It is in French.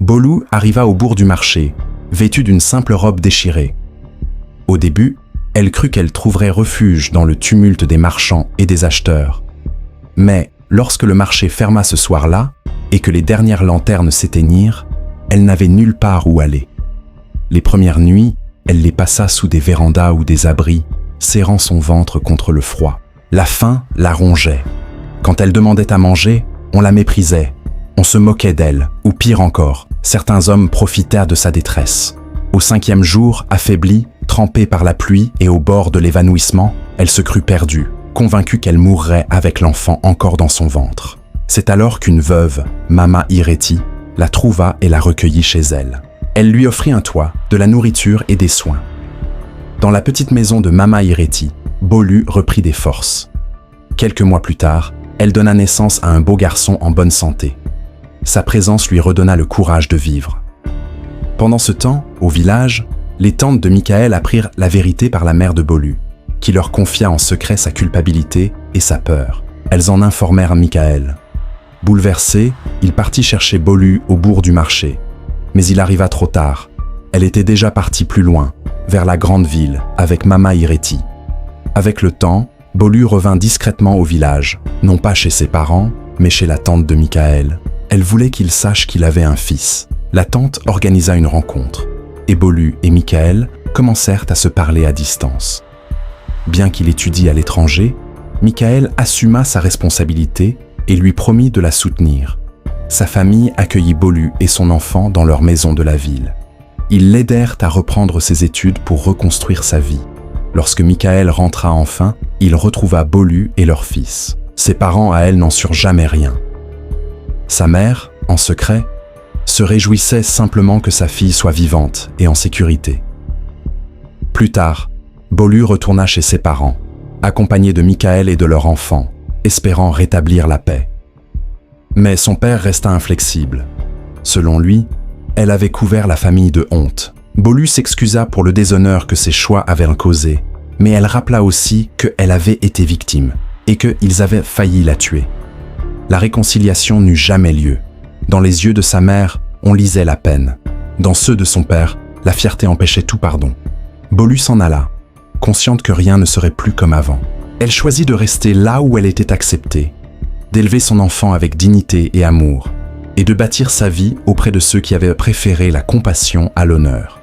Bolou arriva au bourg du marché, vêtue d'une simple robe déchirée. Au début, elle crut qu'elle trouverait refuge dans le tumulte des marchands et des acheteurs. Mais lorsque le marché ferma ce soir-là et que les dernières lanternes s'éteignirent, elle n'avait nulle part où aller. Les premières nuits, elle les passa sous des vérandas ou des abris, serrant son ventre contre le froid. La faim la rongeait. Quand elle demandait à manger, on la méprisait, on se moquait d'elle, ou pire encore, certains hommes profitèrent de sa détresse. Au 5e jour, affaiblie, trempée par la pluie et au bord de l'évanouissement, elle se crut perdue, convaincue qu'elle mourrait avec l'enfant encore dans son ventre. C'est alors qu'une veuve, Mama Ireti, la trouva et la recueillit chez elle. Elle lui offrit un toit, de la nourriture et des soins. Dans la petite maison de Mama Ireti, Bolou reprit des forces. Quelques mois plus tard, elle donna naissance à un beau garçon en bonne santé. Sa présence lui redonna le courage de vivre. Pendant ce temps, au village, les tantes de Michael apprirent la vérité par la mère de Bolou, qui leur confia en secret sa culpabilité et sa peur. Elles en informèrent Michael. Bouleversé, il partit chercher Bolou au bourg du marché. Mais il arriva trop tard. Elle était déjà partie plus loin, vers la grande ville, avec Mama Ireti. Avec le temps, Bolou revint discrètement au village, non pas chez ses parents, mais chez la tante de Michael. Elle voulait qu'il sache qu'il avait un fils. La tante organisa une rencontre, et Bolou et Michael commencèrent à se parler à distance. Bien qu'il étudie à l'étranger, Michael assuma sa responsabilité et lui promit de la soutenir. Sa famille accueillit Bolou et son enfant dans leur maison de la ville. Ils l'aidèrent à reprendre ses études pour reconstruire sa vie. Lorsque Michael rentra enfin, il retrouva Bolou et leur fils. Ses parents à elle n'en surent jamais rien. Sa mère, en secret, se réjouissait simplement que sa fille soit vivante et en sécurité. Plus tard, Bolou retourna chez ses parents, accompagné de Michael et de leur enfant, espérant rétablir la paix. Mais son père resta inflexible. Selon lui, elle avait couvert la famille de honte. Bolou s'excusa pour le déshonneur que ses choix avaient causé, mais elle rappela aussi qu'elle avait été victime et qu'ils avaient failli la tuer. La réconciliation n'eut jamais lieu. Dans les yeux de sa mère, on lisait la peine. Dans ceux de son père, la fierté empêchait tout pardon. Bolou s'en alla, consciente que rien ne serait plus comme avant. Elle choisit de rester là où elle était acceptée, d'élever son enfant avec dignité et amour, et de bâtir sa vie auprès de ceux qui avaient préféré la compassion à l'honneur.